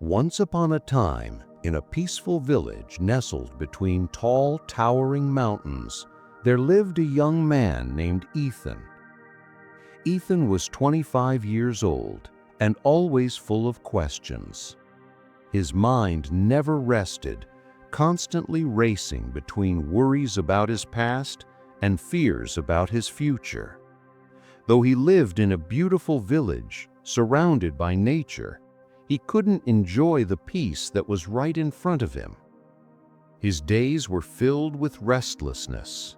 Once upon a time, in a peaceful village nestled between tall, towering mountains, there lived a young man named Ethan. Ethan was 25 years old and always full of questions. His mind never rested, constantly racing between worries about his past and fears about his future. Though he lived in a beautiful village, surrounded by nature, he couldn't enjoy the peace that was right in front of him. His days were filled with restlessness.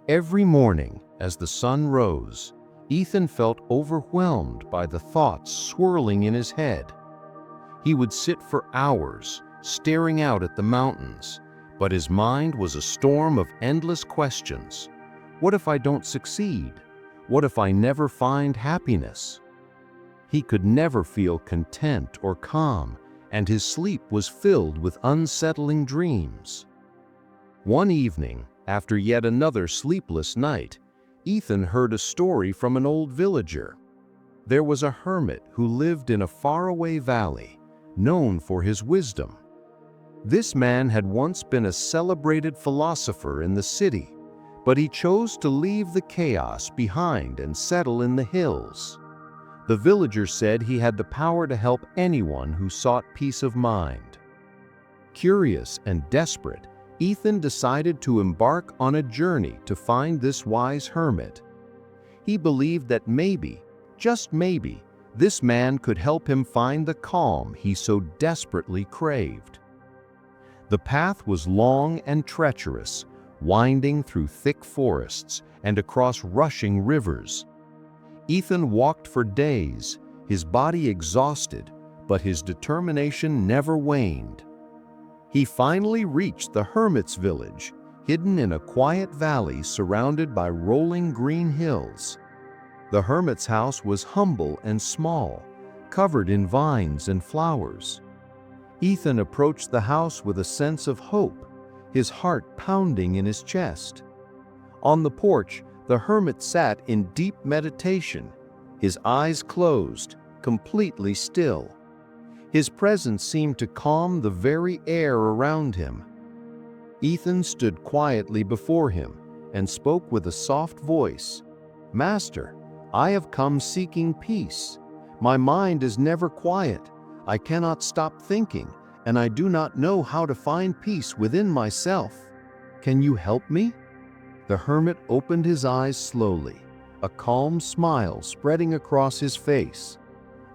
Every morning, as the sun rose, Ethan felt overwhelmed by the thoughts swirling in his head. He would sit for hours, staring out at the mountains, but his mind was a storm of endless questions. What if I don't succeed? What if I never find happiness? He could never feel content or calm, and his sleep was filled with unsettling dreams. One evening, after yet another sleepless night, Ethan heard a story from an old villager. There was a hermit who lived in a faraway valley, known for his wisdom. This man had once been a celebrated philosopher in the city, but he chose to leave the chaos behind and settle in the hills. The villager said he had the power to help anyone who sought peace of mind. Curious and desperate, Ethan decided to embark on a journey to find this wise hermit. He believed that maybe, just maybe, this man could help him find the calm he so desperately craved. The path was long and treacherous, winding through thick forests and across rushing rivers. Ethan walked for days, his body exhausted, but his determination never waned. He finally reached the hermit's village, hidden in a quiet valley surrounded by rolling green hills. The hermit's house was humble and small, covered in vines and flowers. Ethan approached the house with a sense of hope, his heart pounding in his chest. On the porch, the hermit sat in deep meditation, his eyes closed, completely still. His presence seemed to calm the very air around him. Ethan stood quietly before him and spoke with a soft voice. "Master, I have come seeking peace. My mind is never quiet. I cannot stop thinking, and I do not know how to find peace within myself. Can you help me?" The hermit opened his eyes slowly, a calm smile spreading across his face.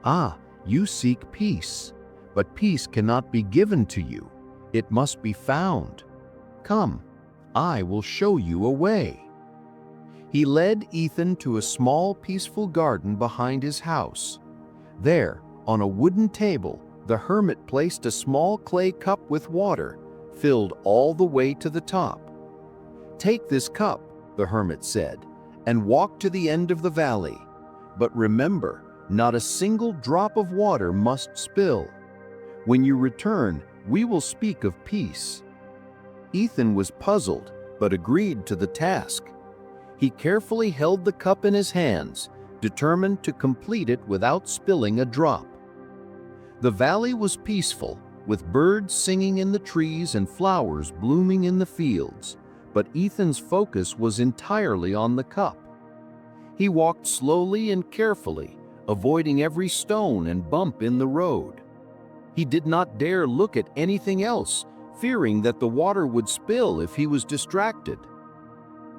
"Ah, you seek peace, but peace cannot be given to you. It must be found. Come, I will show you a way." He led Ethan to a small, peaceful garden behind his house. There, on a wooden table, the hermit placed a small clay cup with water, filled all the way to the top. "Take this cup," the hermit said, "and walk to the end of the valley. But remember, not a single drop of water must spill. When you return, we will speak of peace." Ethan was puzzled, but agreed to the task. He carefully held the cup in his hands, determined to complete it without spilling a drop. The valley was peaceful, with birds singing in the trees and flowers blooming in the fields, but Ethan's focus was entirely on the cup. He walked slowly and carefully, avoiding every stone and bump in the road. He did not dare look at anything else, fearing that the water would spill if he was distracted.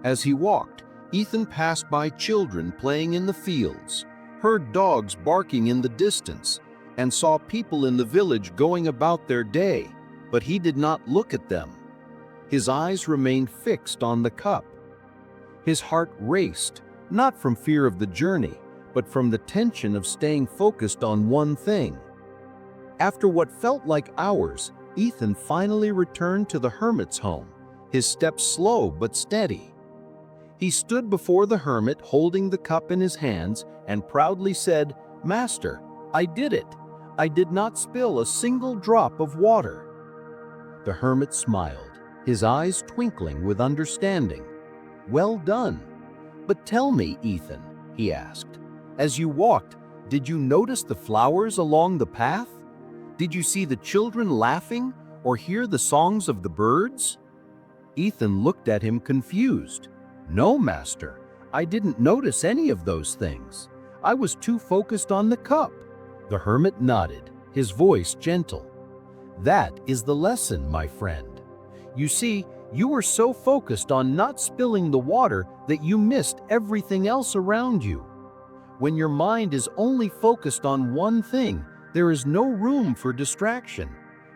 As he walked, Ethan passed by children playing in the fields, heard dogs barking in the distance, and saw people in the village going about their day, but he did not look at them. His eyes remained fixed on the cup. His heart raced, not from fear of the journey, but from the tension of staying focused on one thing. After what felt like hours, Ethan finally returned to the hermit's home, his steps slow but steady. He stood before the hermit holding the cup in his hands and proudly said, "Master, I did it. I did not spill a single drop of water." The hermit smiled, his eyes twinkling with understanding. "Well done. But tell me, Ethan," he asked, "as you walked, did you notice the flowers along the path? Did you see the children laughing or hear the songs of the birds?" Ethan looked at him confused. "No, master, I didn't notice any of those things. I was too focused on the cup." The hermit nodded, his voice gentle. "That is the lesson, my friend. You see, you were so focused on not spilling the water that you missed everything else around you. When your mind is only focused on one thing, there is no room for distraction.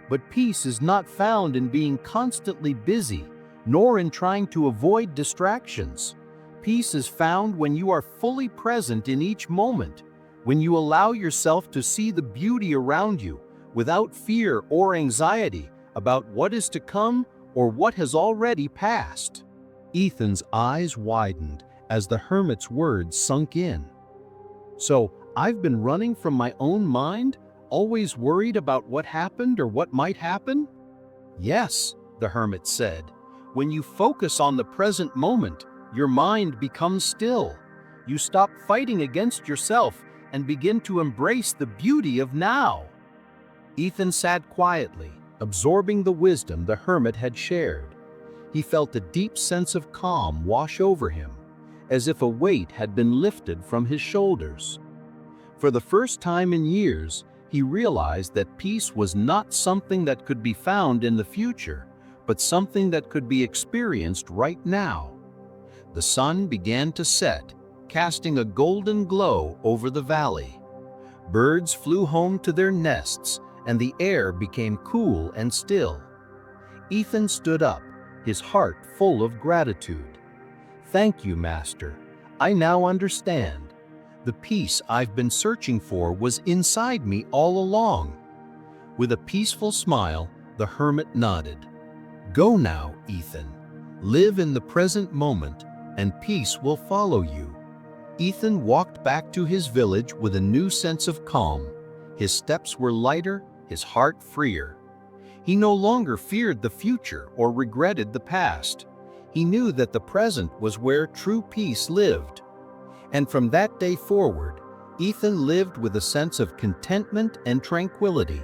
But peace is not found in being constantly busy, nor in trying to avoid distractions. Peace is found when you are fully present in each moment, when you allow yourself to see the beauty around you without fear or anxiety about what is to come or what has already passed." Ethan's eyes widened as the hermit's words sunk in. "So, I've been running from my own mind, always worried about what happened or what might happen?" "Yes," the hermit said. "When you focus on the present moment, your mind becomes still. You stop fighting against yourself and begin to embrace the beauty of now." Ethan sat quietly, absorbing the wisdom the hermit had shared. He felt a deep sense of calm wash over him, as if a weight had been lifted from his shoulders. For the first time in years, he realized that peace was not something that could be found in the future, but something that could be experienced right now. The sun began to set, casting a golden glow over the valley. Birds flew home to their nests, and the air became cool and still. Ethan stood up, his heart full of gratitude. "Thank you, Master. I now understand. The peace I've been searching for was inside me all along." With a peaceful smile, the hermit nodded. "Go now, Ethan. Live in the present moment, and peace will follow you." Ethan walked back to his village with a new sense of calm. His steps were lighter, his heart freer. He no longer feared the future or regretted the past. He knew that the present was where true peace lived. And from that day forward, Ethan lived with a sense of contentment and tranquility,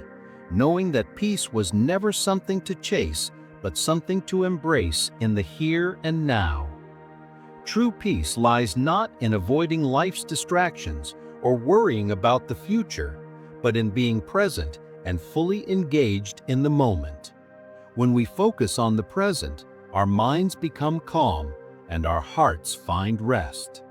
knowing that peace was never something to chase, but something to embrace in the here and now. True peace lies not in avoiding life's distractions or worrying about the future, but in being present and fully engaged in the moment. When we focus on the present, our minds become calm and our hearts find rest.